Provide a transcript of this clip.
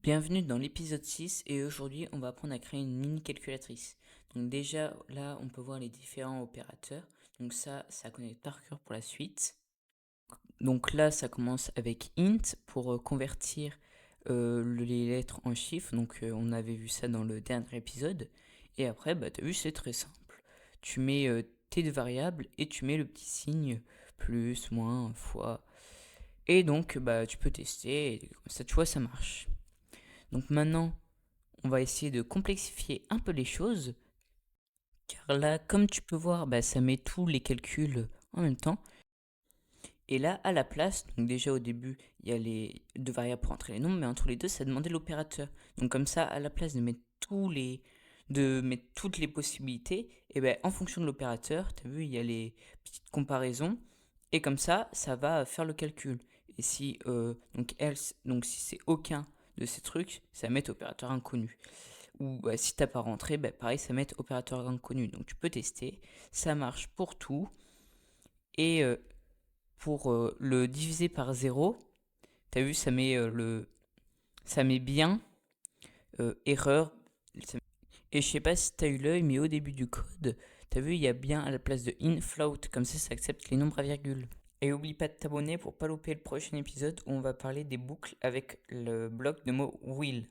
Bienvenue dans l'épisode 6 et aujourd'hui on va apprendre à créer une mini calculatrice. Donc déjà là on peut voir les différents opérateurs. Donc ça connaît par cœur pour la suite. Donc là ça commence avec int pour convertir les lettres en chiffres. Donc on avait vu ça dans le dernier épisode. Et après t'as vu c'est très simple. Tu mets tes deux variables et tu mets le petit signe plus, moins, fois. Et donc tu peux tester et comme ça tu vois ça marche. Donc maintenant on va essayer de complexifier un peu les choses, car là, comme tu peux voir, ça met tous les calculs en même temps. Et là, à la place, donc déjà au début, il y a les deux variables pour entrer les nombres, mais entre les deux, ça demandait l'opérateur. Donc comme ça, à la place de mettre toutes les possibilités, et ben en fonction de l'opérateur, tu as vu, il y a les petites comparaisons, et comme ça va faire le calcul. Et si donc si c'est aucun de ces trucs, ça va mettre opérateur inconnu. Ou si t'as pas rentré, pareil, ça va mettre opérateur inconnu. Donc tu peux tester. Ça marche pour tout. Et pour le diviser par 0, t'as vu, ça met bien erreur. Et je sais pas si t'as eu l'œil, mais au début du code, t'as vu, il y a bien à la place de in float. Comme ça accepte les nombres à virgule. Et oublie pas de t'abonner pour pas louper le prochain épisode où on va parler des boucles avec le bloc de mots will.